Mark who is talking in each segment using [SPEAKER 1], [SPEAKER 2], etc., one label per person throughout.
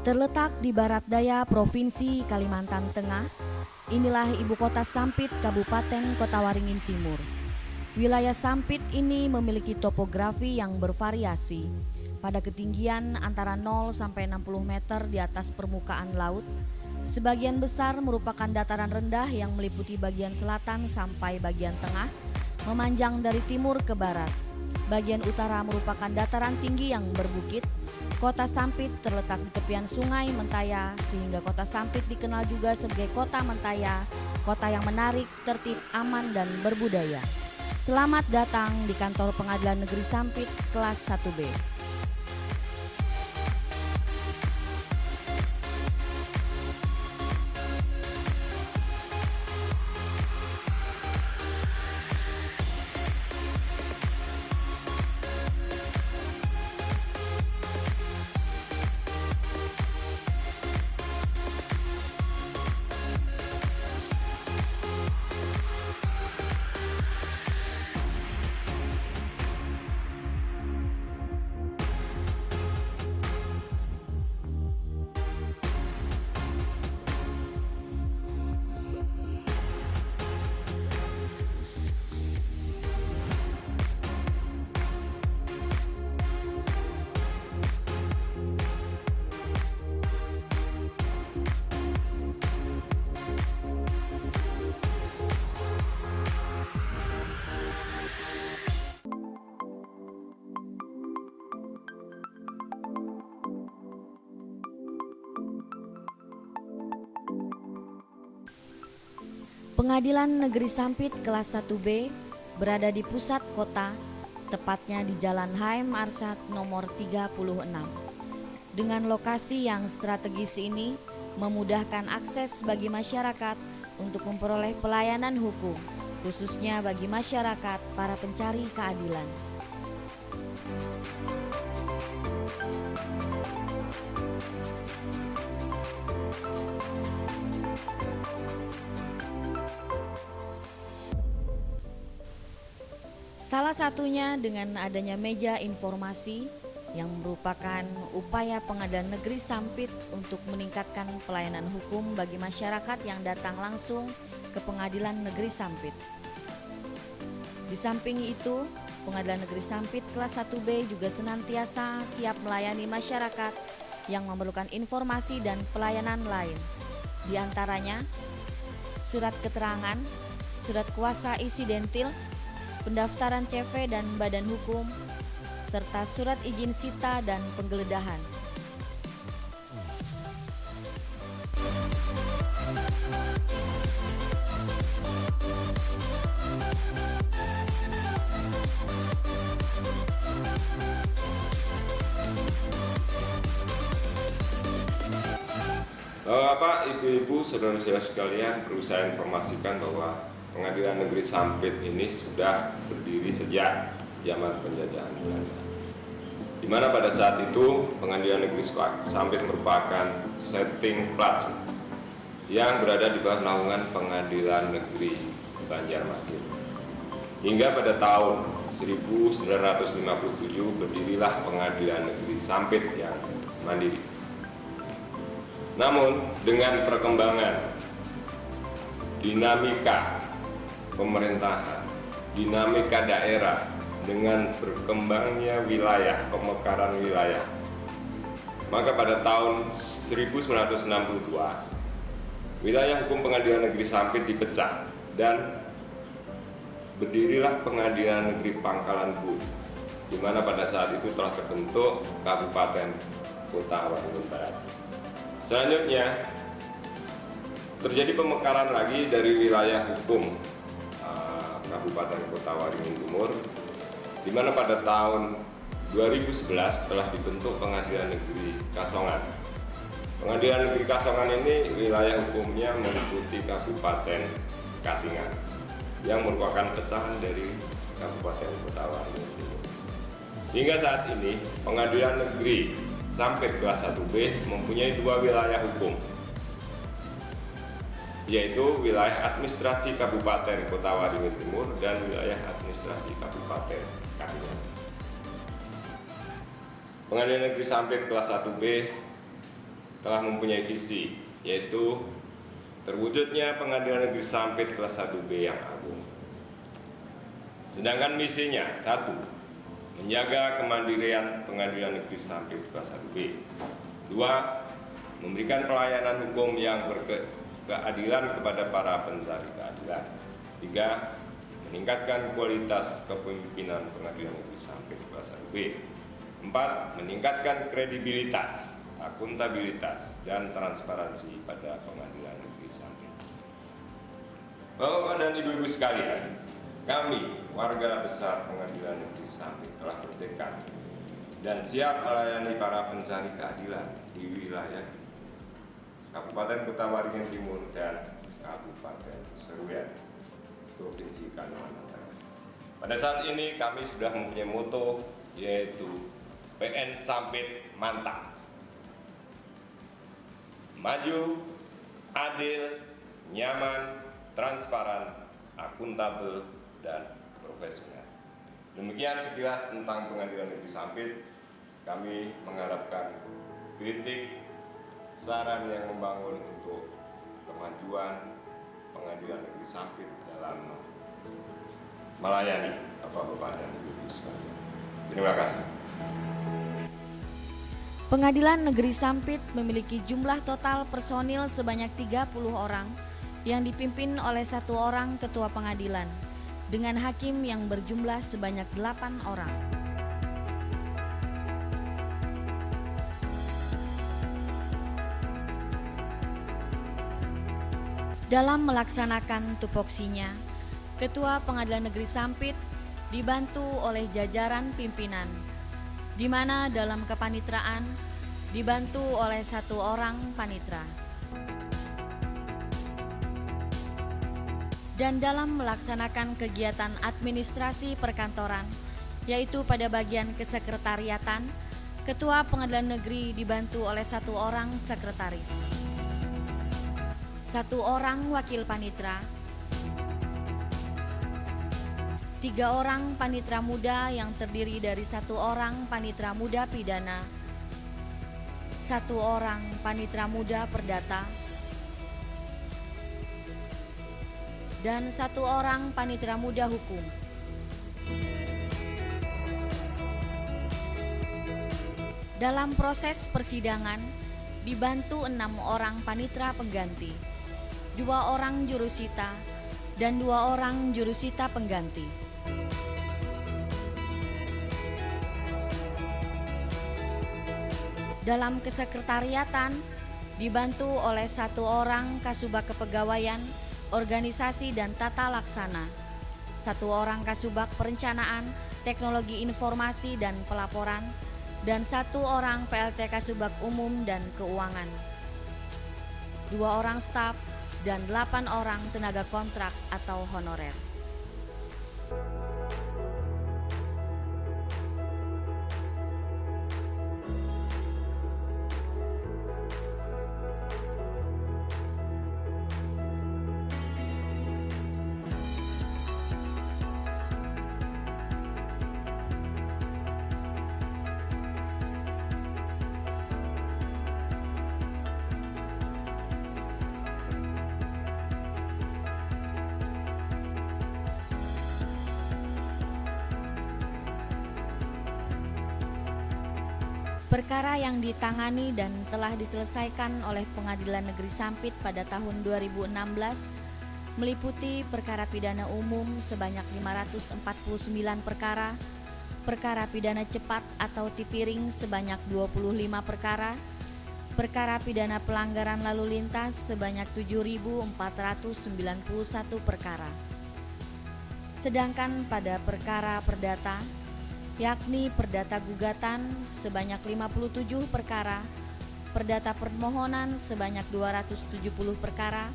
[SPEAKER 1] Terletak di barat daya Provinsi Kalimantan Tengah, inilah ibu kota Sampit, Kabupaten Kota Waringin Timur. Wilayah Sampit ini memiliki topografi yang bervariasi pada ketinggian antara 0 sampai 60 meter di atas permukaan laut. Sebagian besar merupakan dataran rendah yang meliputi bagian selatan sampai bagian tengah, memanjang dari timur ke barat. Bagian utara merupakan dataran tinggi yang berbukit. Kota Sampit terletak di tepian Sungai Mentaya, sehingga Kota Sampit dikenal juga sebagai Kota Mentaya, kota yang menarik, tertib, aman, dan berbudaya. Selamat datang di kantor Pengadilan Negeri Sampit kelas 1B. Pengadilan Negeri Sampit kelas 1B berada di pusat kota, tepatnya di Jalan HM Arsyad nomor 36. Dengan lokasi yang strategis ini memudahkan akses bagi masyarakat untuk memperoleh pelayanan hukum, khususnya bagi masyarakat para pencari keadilan. Salah satunya dengan adanya meja informasi yang merupakan upaya Pengadilan Negeri Sampit untuk meningkatkan pelayanan hukum bagi masyarakat yang datang langsung ke Pengadilan Negeri Sampit. Di samping itu, Pengadilan Negeri Sampit kelas 1B juga senantiasa siap melayani masyarakat yang memerlukan informasi dan pelayanan lain. Di antaranya, surat keterangan, surat kuasa insidentil, pendaftaran CV dan badan hukum, serta surat izin sita dan penggeledahan.
[SPEAKER 2] Bapak, Ibu-ibu, saudara-saudara sekalian, perlu saya informasikan bahwa Pengadilan Negeri Sampit ini sudah berdiri sejak zaman penjajahan Belanda. Di mana pada saat itu Pengadilan Negeri Sampit merupakan setting plat yang berada di bawah naungan Pengadilan Negeri Banjarmasin. Hingga pada tahun 1957 berdirilah Pengadilan Negeri Sampit yang mandiri. Namun dengan perkembangan dinamika pemerintahan, dinamika daerah, dengan berkembangnya wilayah, pemekaran wilayah, maka pada tahun 1962 wilayah hukum Pengadilan Negeri Sampit dipecah dan berdirilah Pengadilan Negeri Pangkalan Bun, di mana pada saat itu telah terbentuk Kabupaten Kota Waringin Barat. Selanjutnya terjadi pemekaran lagi dari wilayah hukum Kabupaten Kota Waringin Timur, di mana pada tahun 2011 telah dibentuk Pengadilan Negeri Kasongan. Pengadilan Negeri Kasongan ini wilayah hukumnya meliputi Kabupaten Katingan, yang merupakan pecahan dari Kabupaten Kota Waringin Timur. Hingga saat ini Pengadilan Negeri Sampit kelas 1B mempunyai dua wilayah hukum, yaitu wilayah administrasi Kabupaten Kota Waringin Timur dan wilayah administrasi Kabupaten Katingan. Pengadilan Negeri Sampit kelas 1B telah mempunyai visi, yaitu terwujudnya Pengadilan Negeri Sampit kelas 1B yang agung. Sedangkan misinya, 1. Menjaga kemandirian Pengadilan Negeri Sampit kelas 1B. 2. Memberikan pelayanan hukum yang berkeadilan kepada para pencari keadilan. 3. Meningkatkan kualitas kepemimpinan Pengadilan Negeri Sampit kelas 1B. 4. Meningkatkan kredibilitas, akuntabilitas, dan transparansi pada Pengadilan Negeri Sampit. Bapak dan Ibu-ibu sekalian, kami, warga besar Pengadilan Negeri Sampit, telah bertekad dan siap melayani para pencari keadilan di wilayah Kabupaten Kota Waringin Timur dan Kabupaten Seruyan, Provinsi Kalimantan Tengah. Pada saat ini kami sudah mempunyai moto, yaitu PN Sampit Mantap. Maju, adil, nyaman, transparan, akuntabel, dan profesional. Demikian sekilas tentang Pengadilan Negeri Sampit. Kami mengharapkan kritik, saran yang membangun untuk kemajuan Pengadilan Negeri Sampit dalam melayani Bapak-bapak dan Ibu-ibu sekalian. Terima kasih.
[SPEAKER 1] Pengadilan Negeri Sampit memiliki jumlah total personil sebanyak 30 orang yang dipimpin oleh 1 orang ketua pengadilan dengan hakim yang berjumlah sebanyak 8 orang. Dalam melaksanakan tupoksinya, Ketua Pengadilan Negeri Sampit dibantu oleh jajaran pimpinan, di mana dalam kepanitraan dibantu oleh 1 orang panitra. Dan dalam melaksanakan kegiatan administrasi perkantoran, yaitu pada bagian kesekretariatan, Ketua Pengadilan Negeri dibantu oleh 1 orang sekretaris, 1 orang wakil panitra, 3 orang panitra muda yang terdiri dari 1 orang panitra muda pidana, 1 orang panitra muda perdata, dan 1 orang panitra muda hukum. Dalam proses persidangan dibantu 6 orang panitra pengganti, 2 orang jurusita, dan 2 orang jurusita pengganti. Dalam kesekretariatan dibantu oleh 1 orang kasubag kepegawaian, organisasi dan tata laksana, 1 orang kasubag perencanaan, teknologi informasi dan pelaporan, dan 1 orang PLT kasubag umum dan keuangan, 2 orang staf, dan 8 orang tenaga kontrak atau honorer. Perkara yang ditangani dan telah diselesaikan oleh Pengadilan Negeri Sampit pada tahun 2016 meliputi perkara pidana umum sebanyak 549 perkara, perkara pidana cepat atau tipiring sebanyak 25 perkara, perkara pidana pelanggaran lalu lintas sebanyak 7.491 perkara. Sedangkan pada perkara perdata, yakni perdata gugatan sebanyak 57 perkara, perdata permohonan sebanyak 270 perkara,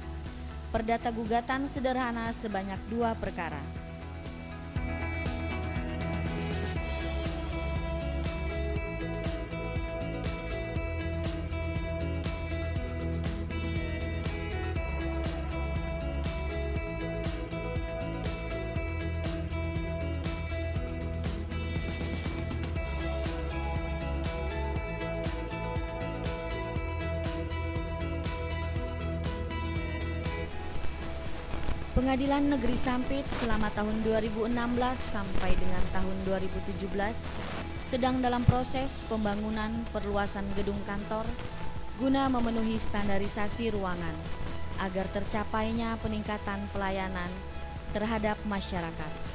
[SPEAKER 1] perdata gugatan sederhana sebanyak 2 perkara. Pengadilan Negeri Sampit selama tahun 2016 sampai dengan tahun 2017 sedang dalam proses pembangunan perluasan gedung kantor guna memenuhi standarisasi ruangan agar tercapainya peningkatan pelayanan terhadap masyarakat.